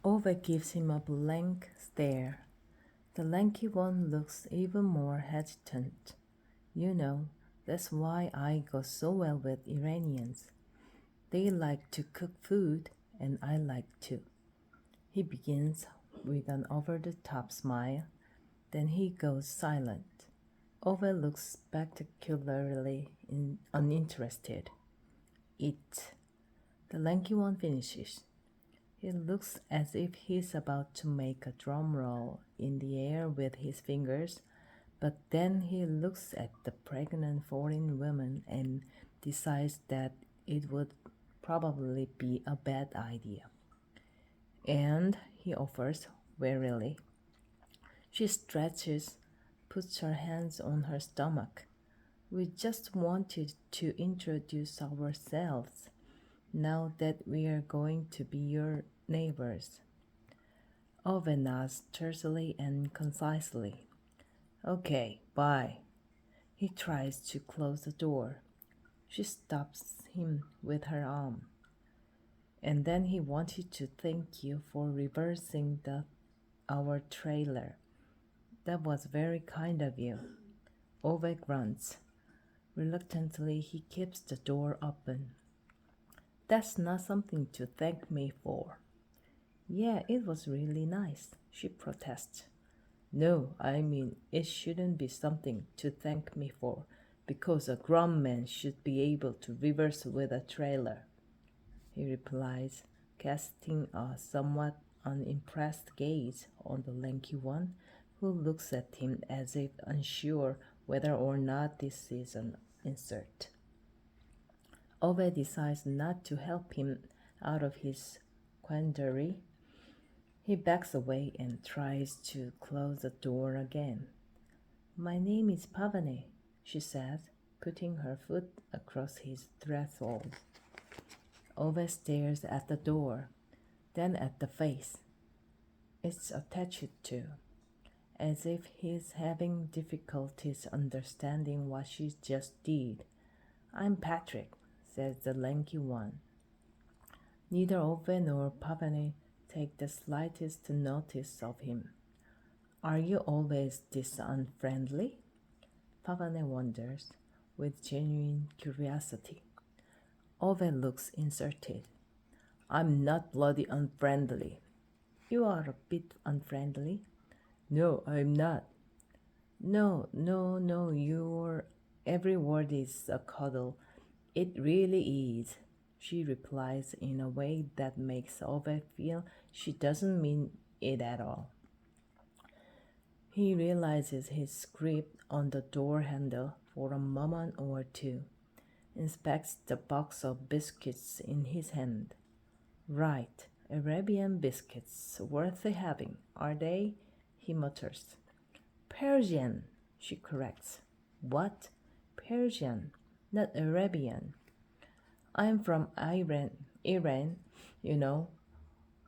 Ove gives him a blank stare. The lanky one looks even more hesitant. You know, that's why I go so well with Iranians. They like to cook food, and I like to. He begins with an over the top smile, then he goes silent. Ove looks spectacularly uninterested. Eat. The lanky one finishes. He looks as if he's about to make a drum roll in the air with his fingers, but then he looks at the pregnant foreign woman and decides that it would probably be a bad idea. And he offers wearily. She stretches, puts her hands on her stomach. We just wanted to introduce ourselves now that we are going to be your neighbors. Ove nods tersely and concisely. Okay, bye. He tries to close the door. She stops him with her arm. And then he wanted to thank you for reversing our trailer. That was very kind of you. Ove grunts. Reluctantly, he keeps the door open. That's not something to thank me for. Yeah, it was really nice, she protests. No, I mean, it shouldn't be something to thank me for, because a grown man should be able to reverse with a trailer, he replies, casting a somewhat unimpressed gaze on the lanky one, who looks at him as if unsure whether or not this is an insult. Ove decides not to help him out of his quandary. He backs away and tries to close the door again. My name is Pavane, she says, putting her foot across his threshold. Ove stares at the door, then at the face. It's attached to, as if he's having difficulties understanding what she just did. I'm Patrick, says the lanky one. Neither Ove nor Pavane take the slightest notice of him. Are you always this unfriendly? Pavane wonders, with genuine curiosity. Ove looks insulted. I'm not bloody unfriendly. You are a bit unfriendly. No, I'm not. No, your every word is a cuddle. It really is, she replies in a way that makes Ove feel she doesn't mean it at all. He realizes his grip on the door handle for a moment or two, inspects the box of biscuits in his hand. Right, Arabian biscuits, worth having, are they? He mutters. Persian, she corrects. What? Persian, not Arabian. I'm from Iran, you know,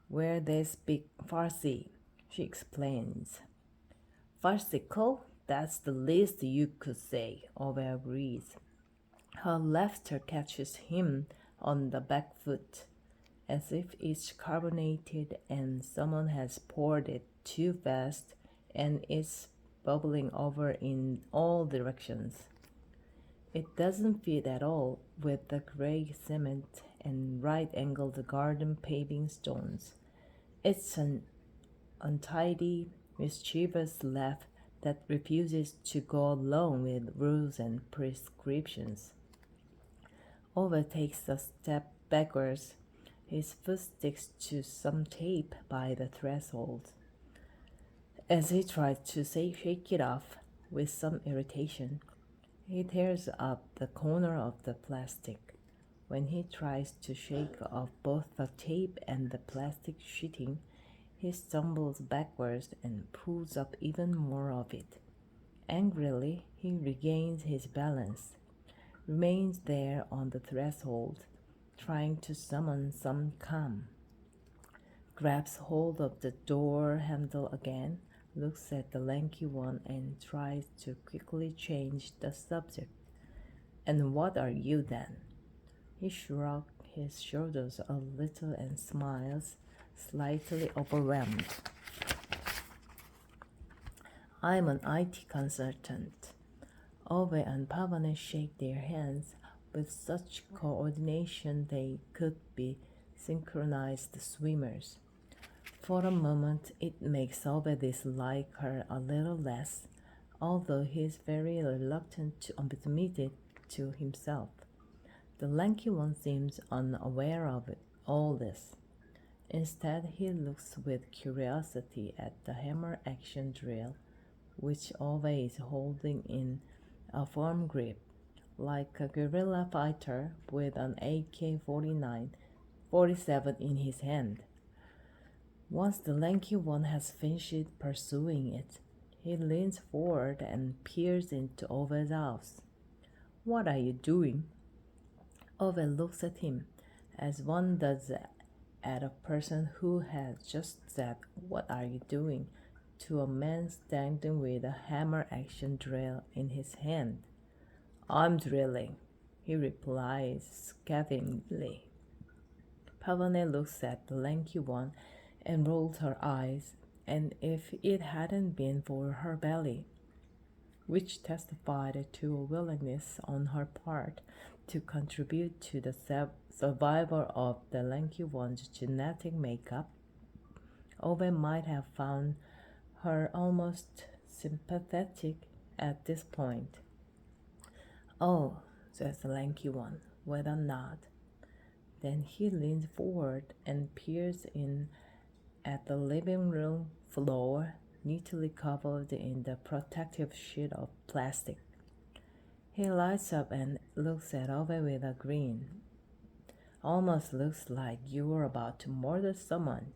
where they speak Farsi, she explains. Farcical? That's the least you could say, Ove agrees. Her laughter catches him on the back foot, as if it's carbonated and someone has poured it too fast and it's bubbling over in all directions. It doesn't fit at all with the gray cement and right-angled garden paving stones. It's an untidy, mischievous laugh that refuses to go along with rules and prescriptions. Ove takes a step backwards. His foot sticks to some tape by the threshold. As he tries to shake it off with some irritation, he tears up the corner of the plastic. When he tries to shake off both the tape and the plastic sheeting, he stumbles backwards and pulls up even more of it. Angrily, he regains his balance, remains there on the threshold, trying to summon some calm. Grabs hold of the door handle again, looks at the lanky one and tries to quickly change the subject. And what are you then? He shrugs his shoulders a little and smiles, slightly overwhelmed. I'm an IT consultant. Ove and Pavane shake their hands with such coordination they could be synchronized swimmers. For a moment it makes Ove dislike her a little less, although he is very reluctant to admit it to himself. The lanky one seems unaware of all this. Instead, he looks with curiosity at the hammer action drill, which Ove is holding in a firm grip, like a guerrilla fighter with an AK-47 in his hand. Once the lanky one has finished pursuing it, he leans forward and peers into Ove's eyes. "What are you doing?" Ove looks at him, as one does at a person who has just said, "What are you doing?" to a man standing with a hammer action drill in his hand. "I'm drilling," he replies scathingly. Pavane looks at the lanky one and rolls her eyes, and if it hadn't been for her belly, which testified to a willingness on her part to contribute to the survival of the lanky one's genetic makeup, Ove might have found her almost sympathetic at this point. "Oh," says the lanky one with a nod. Then he leans forward and peers in at the living room floor, neatly covered in the protective sheet of plastic. He lights up and looks at Ove with a grin. "Almost looks like you were about to murder someone."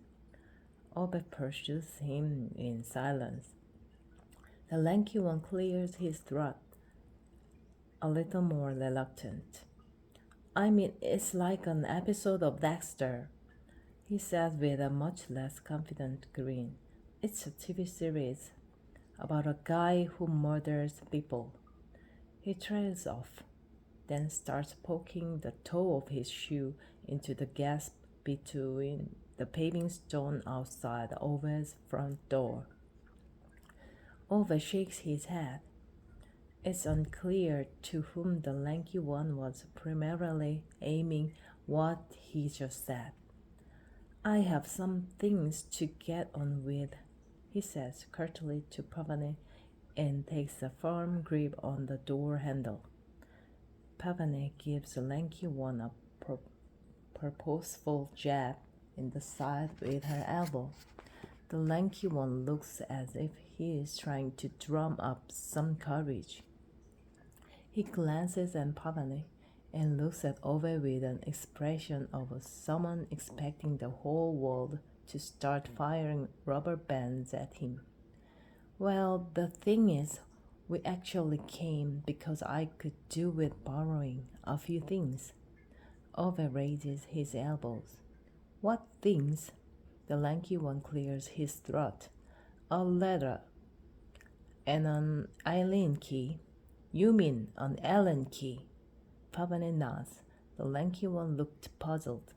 Ove pursues him in silence. The lanky one clears his throat, a little more reluctant. "I mean, it's like an episode of Dexter," he says with a much less confident grin. "It's a TV series about a guy who murders people." He trails off, then starts poking the toe of his shoe into the gap between the paving stone outside Ove's front door. Ove shakes his head. It's unclear to whom the lanky one was primarily aiming what he just said. "I have some things to get on with," he says curtly to Pavane and takes a firm grip on the door handle. Pavane gives the lanky one a purposeful jab in the side with her elbow. The lanky one looks as if he is trying to drum up some courage. He glances at Pavane and looks at Ove with an expression of someone expecting the whole world to start firing rubber bands at him. "Well, the thing is, we actually came because I could do with borrowing a few things." Ove raises his elbows. "What things?" The lanky one clears his throat. "A letter and an Allen key." "You mean an Allen key?" Pavane nods. The lanky one looked puzzled.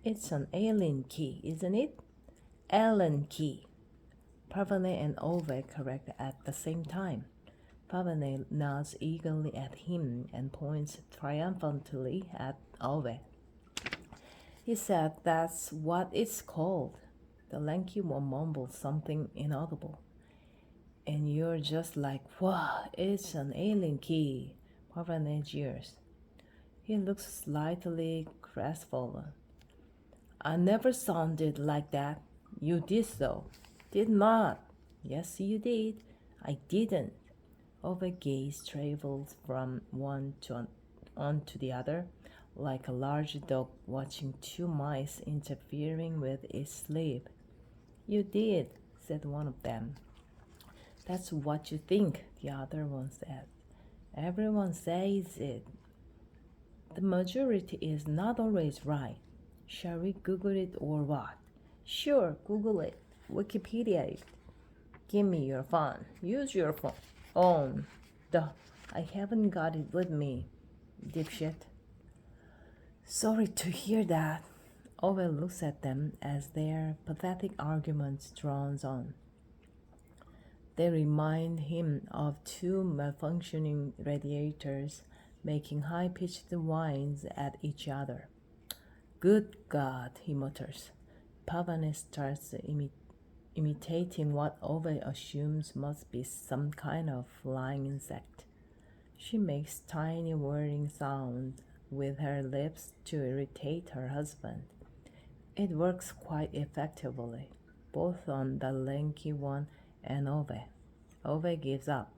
"It's an Allen key, isn't it?" "Allen key." Pavane and Ove correct at the same time. Pavane nods eagerly at him and points triumphantly at Ove. "He said that's what it's called." The lanky one mumbles something inaudible. "And you're just like, 'Wow, it's an alien key,'" Pavane jeers. He looks slightly crestfallen. "I never sounded like that." "You did so." "Did not." "Yes, you did." "I didn't." Ove gaze travels from one to the other, like a large dog watching two mice interfering with its sleep. "You did," said one of them. "That's what you think," the other one said. "Everyone says it. The majority is not always right. Shall we Google it or what?" "Sure, Google it. Wikipedia it." "Give me your phone." "Use your phone." "Duh, I haven't got it with me, dipshit." "Sorry to hear that." Ove looks at them as their pathetic arguments drones on. They remind him of two malfunctioning radiators making high-pitched whines at each other. Good God, he mutters. Pavane starts imitating what Ove assumes must be some kind of flying insect. She makes tiny whirring sounds with her lips to irritate her husband. It works quite effectively, both on the lanky one and Ove. Ove gives up.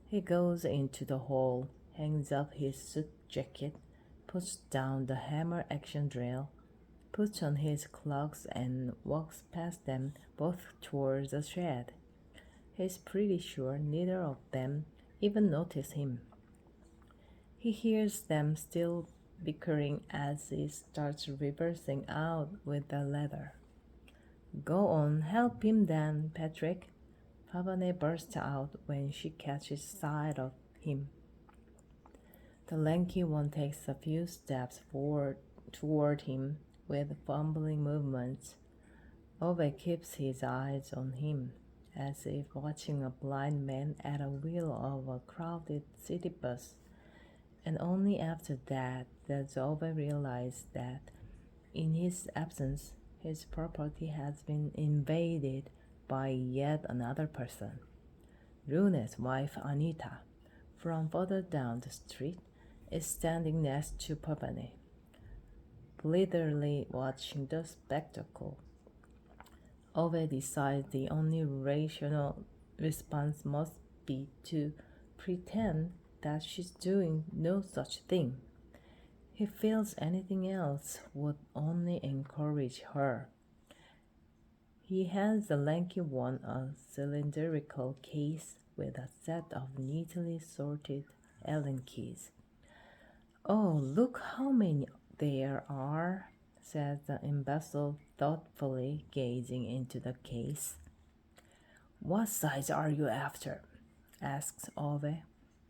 He goes into the hall, hangs up his suit jacket, puts down the hammer action drill, puts on his clogs and walks past them both towards the shed. He's pretty sure neither of them even notice him. He hears them still bickering as he starts reversing out with the ladder. Go on, help him then, Patrick. Pavane bursts out when she catches sight of him. The lanky one takes a few steps forward toward him with fumbling movements. Ove keeps his eyes on him, as if watching a blind man at a wheel of a crowded city bus. And only after that does Ove realize that, in his absence, his property has been invaded by yet another person. Rune's wife Anita, from further down the street, is standing next to Pavane, blithely watching the spectacle. Ove decides the only rational response must be to pretend that she's doing no such thing. He feels anything else would only encourage her. He hands the lanky one a cylindrical case with a set of neatly sorted Allen keys. Oh, look how many there are, says the imbecile thoughtfully, gazing into the case. What size are you after? Asks Ove.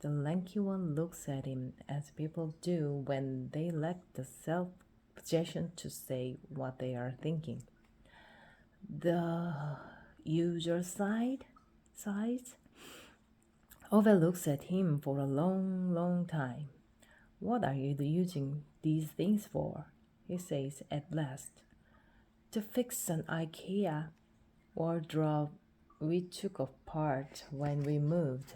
The lanky one looks at him as people do when they lack the self-possession to say what they are thinking. The usual size? Ove looks at him for a long time. What are you using these things for? He says at last. To fix an IKEA wardrobe we took apart when we moved.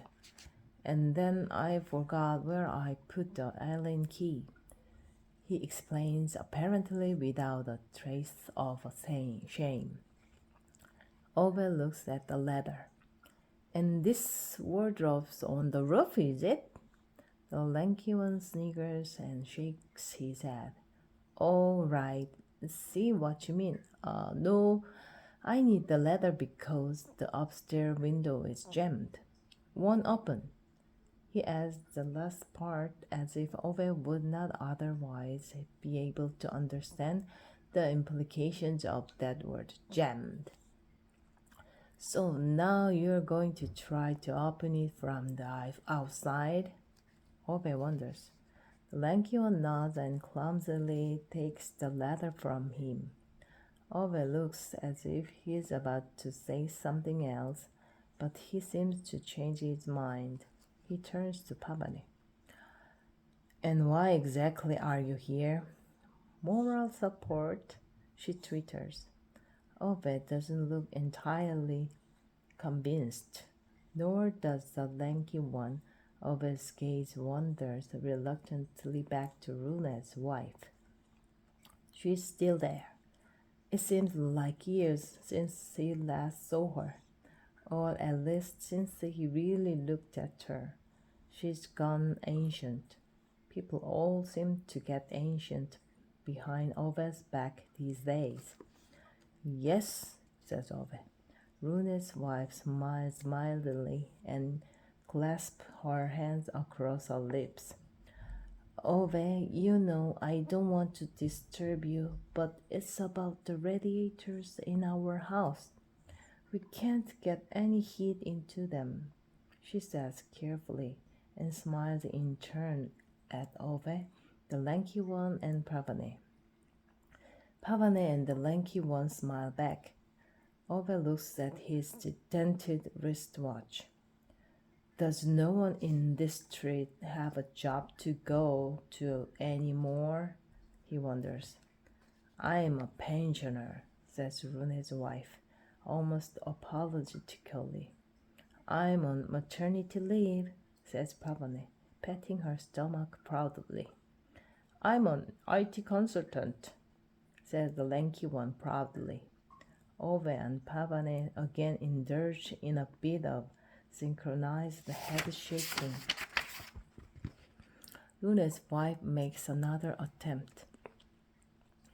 And then I forgot where I put the Allen key. He explains, apparently without a trace of shame. Ove looks at the ladder. And this wardrobe's on the roof, is it? The lanky one sniggers and shakes his head. Oh, right. See what you mean. No, I need the ladder because the upstairs window is jammed. Won't open. He adds the last part as if Ove would not otherwise be able to understand the implications of that word, jammed. So now you're going to try to open it from the outside? Ove wonders. The lanky one nods and clumsily takes the ladder from him. Ove looks as if he's about to say something else, but he seems to change his mind. He turns to Pavane. And why exactly are you here? Moral support, she twitters. Ove doesn't look entirely convinced, nor does the lanky one. Ove's gaze wanders reluctantly back to Rune's wife. She's still there. It seems like years since he last saw her, or at least since he really looked at her. She's gone ancient. People all seem to get ancient behind Ove's back these days. Yes, says Ove. Rune's wife smiles mildly and clasps her hands across her lips. Ove, you know I don't want to disturb you, but it's about the radiators in our house. We can't get any heat into them, she says carefully, and smiles in turn at Ove, the lanky one, and Pavane. Pavane and the lanky one smile back. Ove looks at his dented wristwatch. Does no one in this street have a job to go to anymore? He wonders. I'm a pensioner, says Rune's wife, almost apologetically. I'm on maternity leave, says Pavane, patting her stomach proudly. I'm an IT consultant, says the lanky one proudly. Ove and Pavane again indulge in a bit of synchronized head shaking. Rune's wife makes another attempt.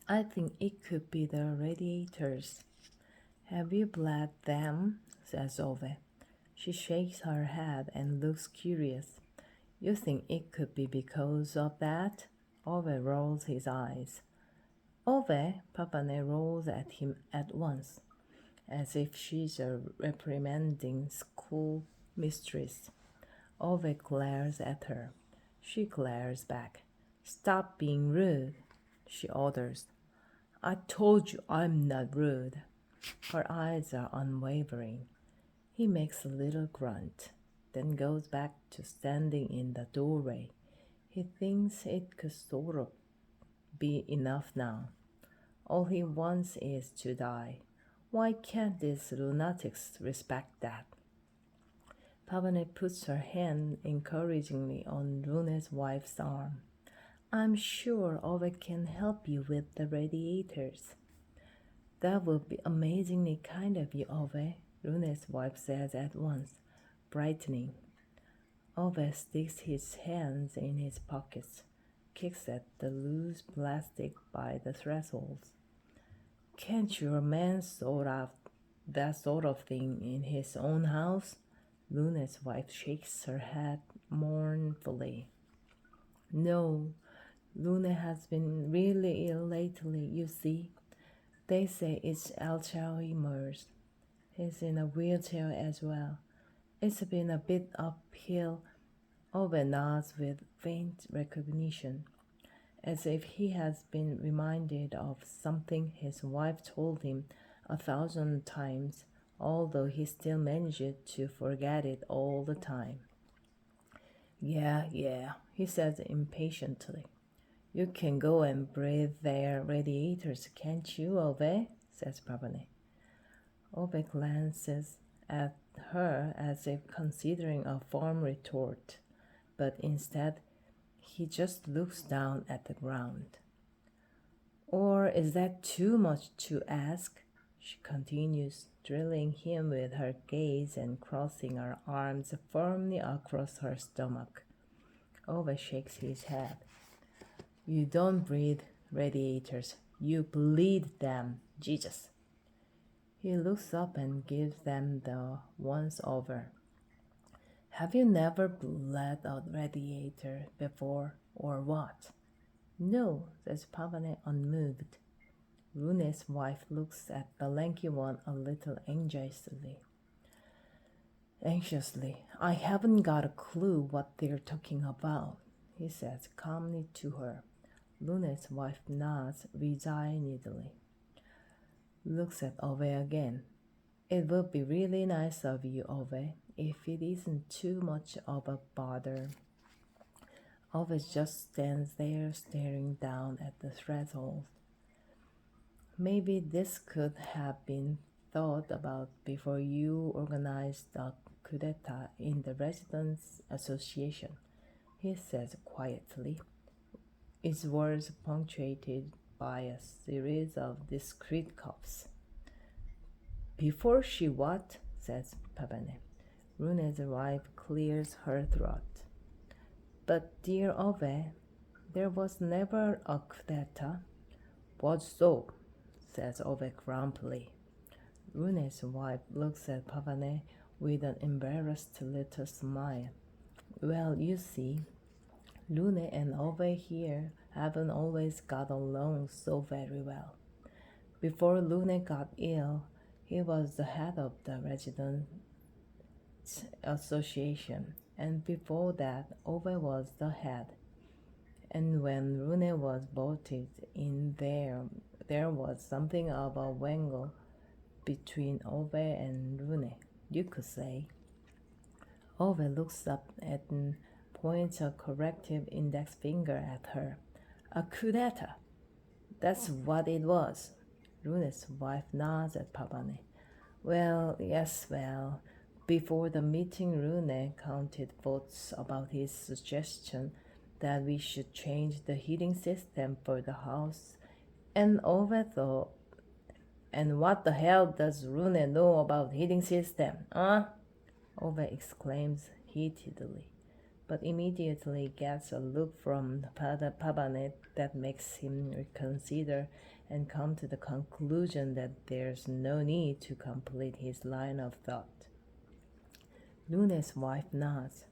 I think it could be the radiators. Have you bled them? Says Ove. She shakes her head and looks curious. You think it could be because of that? Ove rolls his eyes. Ove, Pavane rolls at him at once, as if she's a reprimanding school mistress. Ove glares at her. She glares back. Stop being rude, she orders. I told you I'm not rude. Her eyes are unwavering. He makes a little grunt, then goes back to standing in the doorway. He thinks it could sort of be enough now. All he wants is to die. Why can't these lunatics respect that? Pavane puts her hand encouragingly on Rune's wife's arm. I'm sure Ove can help you with the radiators. That would be amazingly kind of you, Ove, Rune's wife says at once, brightening. Ove sticks his hands in his pockets, kicks at the loose plastic by the thresholds. Can't your man sort out that sort of thing in his own house? Rune's wife shakes her head mournfully. No, Lune has been really ill lately, you see. They say it's Alzheimer's. He's in a wheelchair as well. It's been a bit uphill. Ove nods with faint recognition, as if he has been reminded of something his wife told him 1,000 times, although he still managed to forget it all the time. Yeah, he says impatiently. You can go and breathe their radiators, can't you, Ove? Says Pavane. Ove glances at her as if considering a firm retort, but instead he just looks down at the ground. Or is that too much to ask? She continues, drilling him with her gaze and crossing her arms firmly across her stomach. Ove shakes his head. You don't breathe radiators, you bleed them, Jesus. He looks up and gives them the once over. Have you never bled a radiator before, or what? No, says Pavane unmoved. Rune's wife looks at the lanky one a little anxiously. I haven't got a clue what they're talking about, he says calmly to her. Rune's wife nods resignedly. Looks at Ove again. It would be really nice of you, Ove, if it isn't too much of a bother. Ove just stands there staring down at the threshold. Maybe this could have been thought about before you organized the coup d'etat in the Residents' Association, he says quietly, his words punctuated by a series of discreet coughs. Before she what? Says Pavane. Rune's wife clears her throat. But dear Ove, there was never a coup d'etat. What so? Says Ove grumpily. Rune's wife looks at Pavane with an embarrassed little smile. Well, you see, Lune and Ove here haven't always got along so very well. Before Lune got ill, he was the head of the Residents' Association, and before that, Ove was the head. And when Lune was voted in there, there was something of a wrangle between Ove and Rune, you could say. Ove looks up and points a corrective index finger at her. A coup d'etat. That's what it was. Rune's wife nods at Pavane. Well, yes, well. Before the meeting, Rune counted votes about his suggestion that we should change the heating system for the house. And Ove thought, and what the hell does Rune know about heating system, huh? Ove exclaims heatedly, but immediately gets a look from Pavane that makes him reconsider and come to the conclusion that there's no need to complete his line of thought. Rune's wife nods.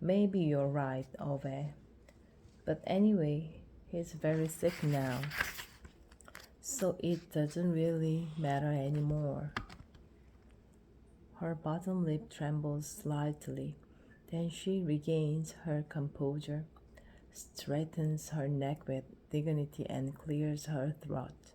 Maybe you're right, Ove. But anyway, he's very sick now, so it doesn't really matter anymore. Her bottom lip trembles slightly. Then she regains her composure, straightens her neck with dignity, and clears her throat.